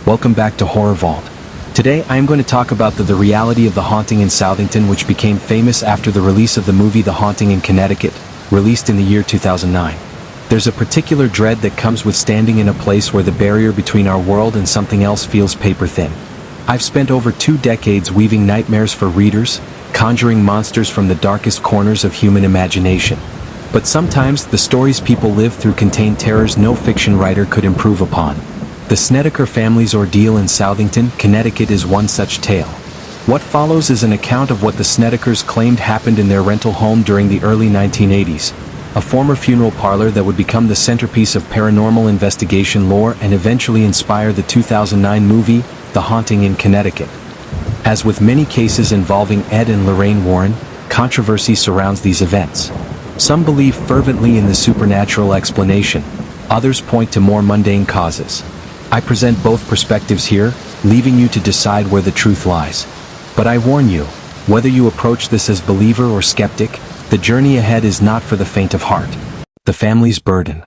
Welcome back to Horror Vault. Today I am going to talk about the reality of the haunting in Southington, which became famous after the release of the movie The Haunting in Connecticut, released in the year 2009. There's a particular dread that comes with standing in a place where the barrier between our world and something else feels paper thin. I've spent over 2 decades weaving nightmares for readers, conjuring monsters from the darkest corners of human imagination. But sometimes the stories people live through contain terrors no fiction writer could improve upon. The Snedeker family's ordeal in Southington, Connecticut is one such tale. What follows is an account of what the Snedekers claimed happened in their rental home during the early 1980s, a former funeral parlor that would become the centerpiece of paranormal investigation lore and eventually inspire the 2009 movie, The Haunting in Connecticut. As with many cases involving Ed and Lorraine Warren, controversy surrounds these events. Some believe fervently in the supernatural explanation, others point to more mundane causes. I present both perspectives here, leaving you to decide where the truth lies. But I warn you, whether you approach this as believer or skeptic, the journey ahead is not for the faint of heart. The family's burden.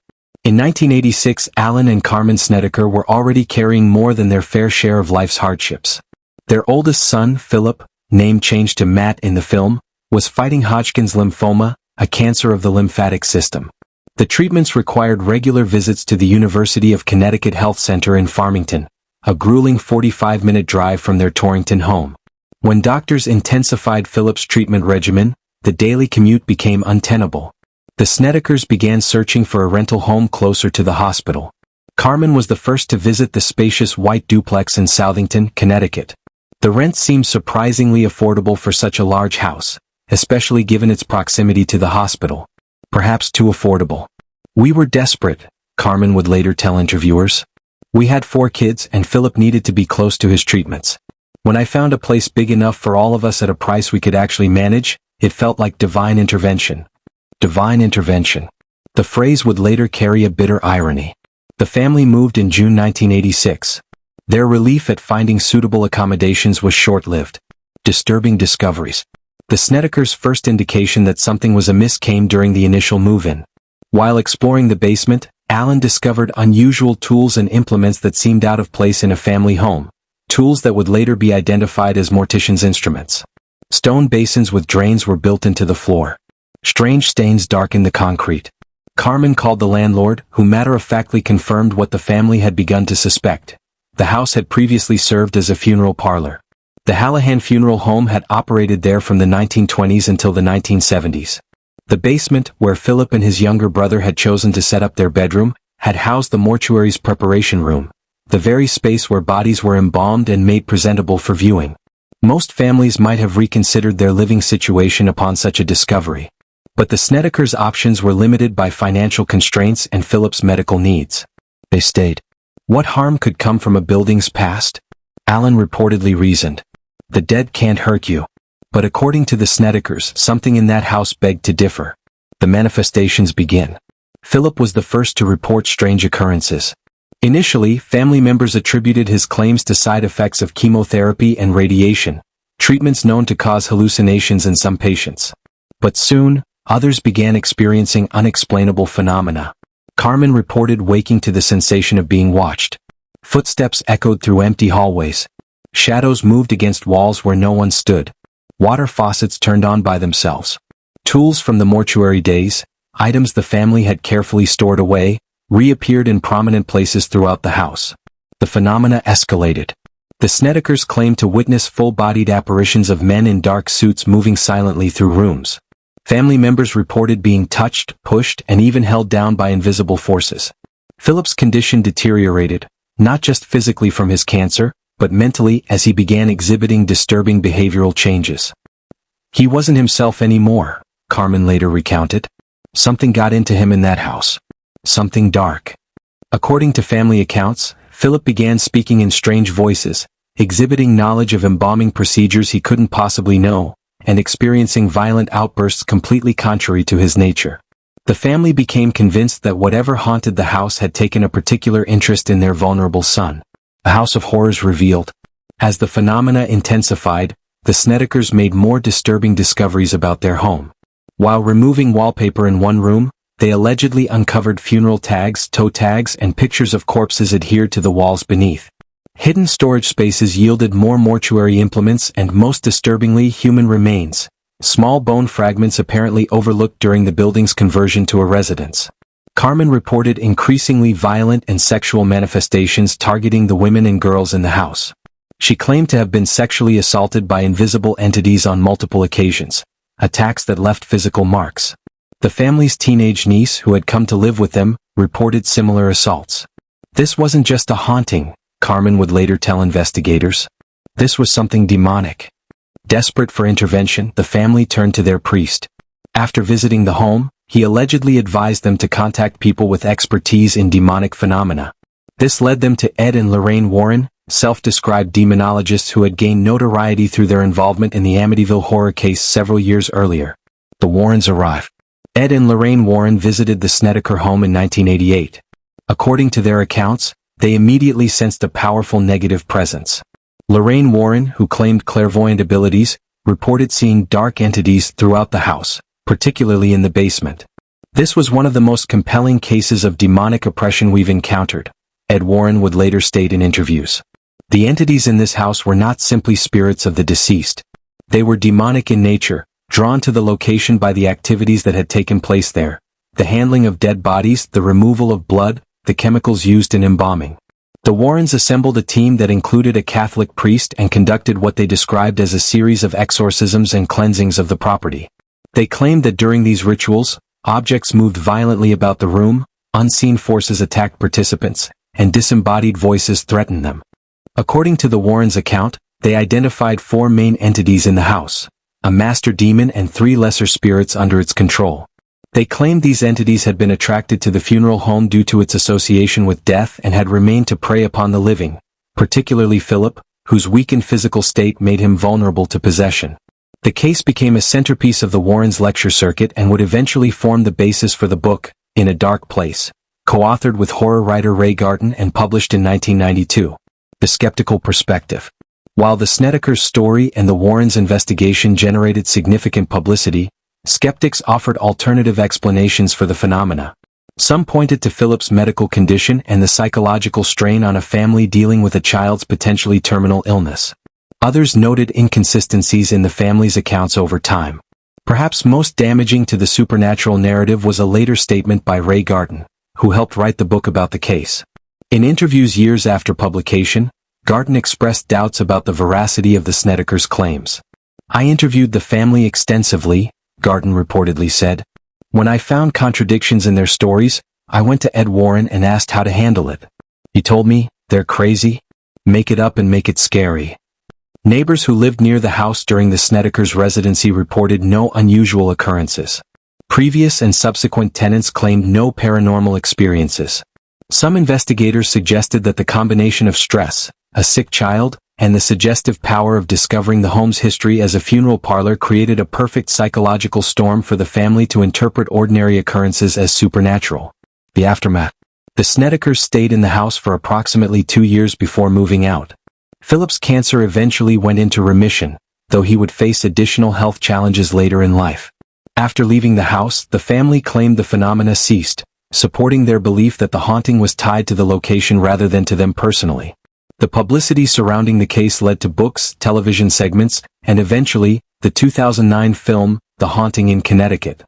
In 1986, Alan and Carmen Snedeker were already carrying more than their fair share of life's hardships. Their oldest son, Philip, name changed to Matt in the film, was fighting Hodgkin's lymphoma, a cancer of the lymphatic system. The treatments required regular visits to the University of Connecticut Health Center in Farmington, a grueling 45-minute drive from their Torrington home. When doctors intensified Philip's treatment regimen, the daily commute became untenable. The Snedekers began searching for a rental home closer to the hospital. Carmen was the first to visit the spacious white duplex in Southington, Connecticut. The rent seemed surprisingly affordable for such a large house, especially given its proximity to the hospital. Perhaps too affordable. "We were desperate," Carmen would later tell interviewers. "We had 4 kids and Philip needed to be close to his treatments. When I found a place big enough for all of us at a price we could actually manage, it felt like divine intervention." Divine intervention. The phrase would later carry a bitter irony. The family moved in June 1986. Their relief at finding suitable accommodations was short-lived. Disturbing discoveries. The Snedekers' first indication that something was amiss came during the initial move-in. While exploring the basement, Alan discovered unusual tools and implements that seemed out of place in a family home, tools that would later be identified as morticians' instruments. Stone basins with drains were built into the floor. Strange stains darkened the concrete. Carmen called the landlord, who matter-of-factly confirmed what the family had begun to suspect. The house had previously served as a funeral parlor. The Hallahan Funeral Home had operated there from the 1920s until the 1970s. The basement, where Philip and his younger brother had chosen to set up their bedroom, had housed the mortuary's preparation room, the very space where bodies were embalmed and made presentable for viewing. Most families might have reconsidered their living situation upon such a discovery. But the Snedekers' options were limited by financial constraints and Philip's medical needs. They stayed. What harm could come from a building's past? Alan reportedly reasoned. The dead can't hurt you. But according to the Snedekers, something in that house begged to differ. The manifestations begin. Philip was the first to report strange occurrences. Initially, family members attributed his claims to side effects of chemotherapy and radiation, treatments known to cause hallucinations in some patients. But soon, others began experiencing unexplainable phenomena. Carmen reported waking to the sensation of being watched. Footsteps echoed through empty hallways. Shadows moved against walls where no one stood. Water faucets turned on by themselves. Tools from the mortuary days, items the family had carefully stored away, reappeared in prominent places throughout the house. The phenomena escalated. The Snedekers claimed to witness full-bodied apparitions of men in dark suits moving silently through rooms. Family members reported being touched, pushed, and even held down by invisible forces. Philip's condition deteriorated, not just physically from his cancer, but mentally as he began exhibiting disturbing behavioral changes. He wasn't himself anymore, Carmen later recounted. Something got into him in that house. Something dark. According to family accounts, Philip began speaking in strange voices, exhibiting knowledge of embalming procedures he couldn't possibly know, and experiencing violent outbursts completely contrary to his nature. The family became convinced that whatever haunted the house had taken a particular interest in their vulnerable son. A house of horrors revealed. As the phenomena intensified, the Snedekers made more disturbing discoveries about their home. While removing wallpaper in one room, they allegedly uncovered funeral tags, toe tags, and pictures of corpses adhered to the walls beneath. Hidden storage spaces yielded more mortuary implements and, most disturbingly, human remains. Small bone fragments apparently overlooked during the building's conversion to a residence. Carmen reported increasingly violent and sexual manifestations targeting the women and girls in the house. She claimed to have been sexually assaulted by invisible entities on multiple occasions, attacks that left physical marks. The family's teenage niece, who had come to live with them, reported similar assaults. This wasn't just a haunting, Carmen would later tell investigators. This was something demonic. Desperate for intervention, the family turned to their priest. After visiting the home, he allegedly advised them to contact people with expertise in demonic phenomena. This led them to Ed and Lorraine Warren, self-described demonologists who had gained notoriety through their involvement in the Amityville horror case several years earlier. The Warrens arrived. Ed and Lorraine Warren visited the Snedeker home in 1988. According to their accounts, they immediately sensed a powerful negative presence. Lorraine Warren, who claimed clairvoyant abilities, reported seeing dark entities throughout the house, particularly in the basement. This was one of the most compelling cases of demonic oppression we've encountered, Ed Warren would later state in interviews. The entities in this house were not simply spirits of the deceased. They were demonic in nature, drawn to the location by the activities that had taken place there. The handling of dead bodies, the removal of blood, the chemicals used in embalming. The Warrens assembled a team that included a Catholic priest and conducted what they described as a series of exorcisms and cleansings of the property. They claimed that during these rituals, objects moved violently about the room, unseen forces attacked participants, and disembodied voices threatened them. According to the Warrens' account, they identified 4 main entities in the house, a master demon and 3 lesser spirits under its control. They claimed these entities had been attracted to the funeral home due to its association with death and had remained to prey upon the living, particularly Philip, whose weakened physical state made him vulnerable to possession. The case became a centerpiece of the Warrens' lecture circuit and would eventually form the basis for the book, In a Dark Place, co-authored with horror writer Ray Garton and published in 1992. The Skeptical Perspective. While the Snedekers story and the Warrens' investigation generated significant publicity, skeptics offered alternative explanations for the phenomena. Some pointed to Philip's medical condition and the psychological strain on a family dealing with a child's potentially terminal illness. Others noted inconsistencies in the family's accounts over time. Perhaps most damaging to the supernatural narrative was a later statement by Ray Garton, who helped write the book about the case. In interviews years after publication, Garton expressed doubts about the veracity of the Snedekers' claims. "I interviewed the family extensively," Garton reportedly said. "When I found contradictions in their stories, I went to Ed Warren and asked how to handle it. He told me, they're crazy. Make it up and make it scary." Neighbors who lived near the house during the Snedekers' residency reported no unusual occurrences. Previous and subsequent tenants claimed no paranormal experiences. Some investigators suggested that the combination of stress, a sick child, and the suggestive power of discovering the home's history as a funeral parlor created a perfect psychological storm for the family to interpret ordinary occurrences as supernatural. The aftermath. The Snedekers stayed in the house for approximately 2 years before moving out. Philip's cancer eventually went into remission, though he would face additional health challenges later in life. After leaving the house, the family claimed the phenomena ceased, supporting their belief that the haunting was tied to the location rather than to them personally. The publicity surrounding the case led to books, television segments, and eventually, the 2009 film, The Haunting in Connecticut.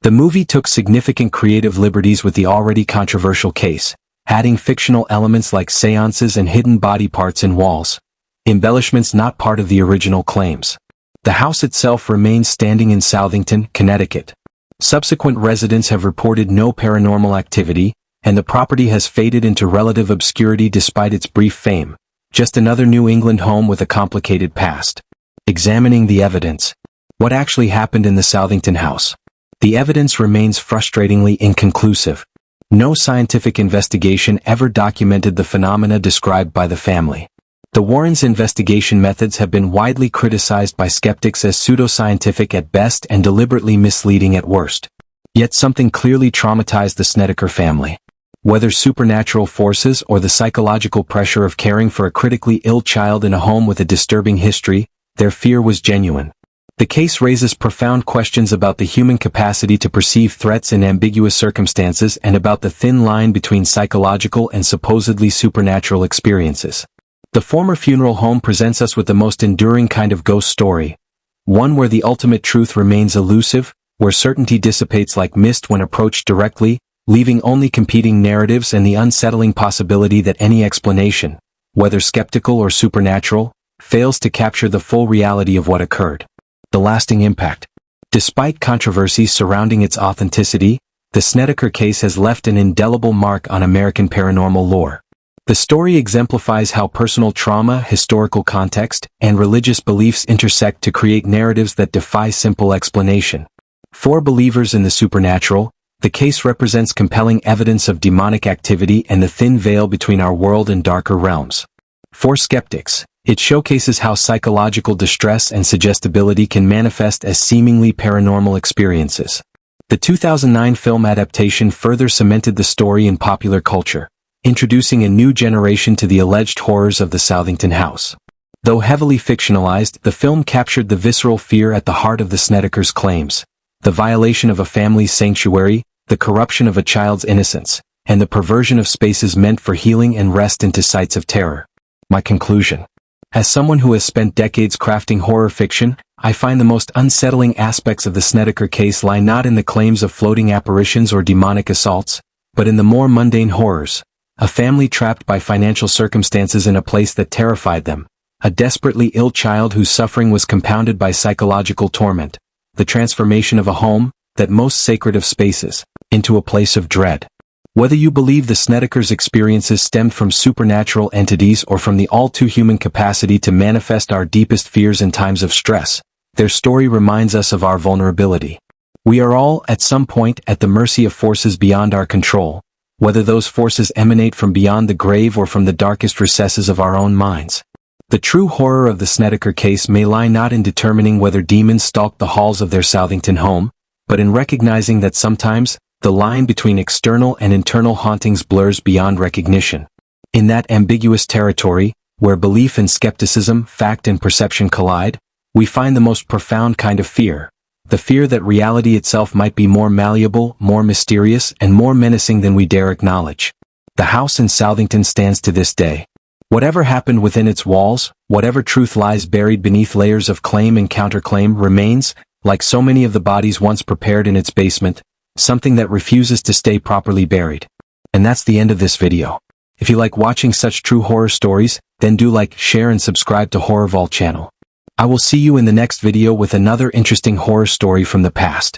The movie took significant creative liberties with the already controversial case, adding fictional elements like seances and hidden body parts in walls, embellishments not part of the original claims. The house itself remains standing in Southington, Connecticut. Subsequent residents have reported no paranormal activity, and the property has faded into relative obscurity despite its brief fame, just another New England home with a complicated past. Examining the evidence. What actually happened in the Southington house? The evidence remains frustratingly inconclusive. No scientific investigation ever documented the phenomena described by the family. The Warrens' investigation methods have been widely criticized by skeptics as pseudoscientific at best and deliberately misleading at worst. Yet something clearly traumatized the Snedeker family. Whether supernatural forces or the psychological pressure of caring for a critically ill child in a home with a disturbing history, their fear was genuine. The case raises profound questions about the human capacity to perceive threats in ambiguous circumstances and about the thin line between psychological and supposedly supernatural experiences. The former funeral home presents us with the most enduring kind of ghost story. One where the ultimate truth remains elusive, where certainty dissipates like mist when approached directly, leaving only competing narratives and the unsettling possibility that any explanation, whether skeptical or supernatural, fails to capture the full reality of what occurred. The lasting impact. Despite controversies surrounding its authenticity, the Snedeker case has left an indelible mark on American paranormal lore. The story exemplifies how personal trauma, historical context, and religious beliefs intersect to create narratives that defy simple explanation. For believers in the supernatural, the case represents compelling evidence of demonic activity and the thin veil between our world and darker realms. For skeptics, it showcases how psychological distress and suggestibility can manifest as seemingly paranormal experiences. The 2009 film adaptation further cemented the story in popular culture, introducing a new generation to the alleged horrors of the Southington house. Though heavily fictionalized, the film captured the visceral fear at the heart of the Snedekers' claims: the violation of a family's sanctuary, the corruption of a child's innocence, and the perversion of spaces meant for healing and rest into sites of terror. My conclusion. As someone who has spent decades crafting horror fiction, I find the most unsettling aspects of the Snedeker case lie not in the claims of floating apparitions or demonic assaults, but in the more mundane horrors. A family trapped by financial circumstances in a place that terrified them. A desperately ill child whose suffering was compounded by psychological torment. The transformation of a home, that most sacred of spaces, into a place of dread. Whether you believe the Snedekers' experiences stemmed from supernatural entities or from the all-too-human capacity to manifest our deepest fears in times of stress, their story reminds us of our vulnerability. We are all, at some point, at the mercy of forces beyond our control, whether those forces emanate from beyond the grave or from the darkest recesses of our own minds. The true horror of the Snedeker case may lie not in determining whether demons stalked the halls of their Southington home, but in recognizing that sometimes, the line between external and internal hauntings blurs beyond recognition. In that ambiguous territory, where belief and skepticism, fact and perception collide, we find the most profound kind of fear. The fear that reality itself might be more malleable, more mysterious, and more menacing than we dare acknowledge. The house in Southington stands to this day. Whatever happened within its walls, whatever truth lies buried beneath layers of claim and counterclaim remains, like so many of the bodies once prepared in its basement, something that refuses to stay properly buried. And that's the end of this video. If you like watching such true horror stories, then do like, share and subscribe to Horror Vault channel. I will see you in the next video with another interesting horror story from the past.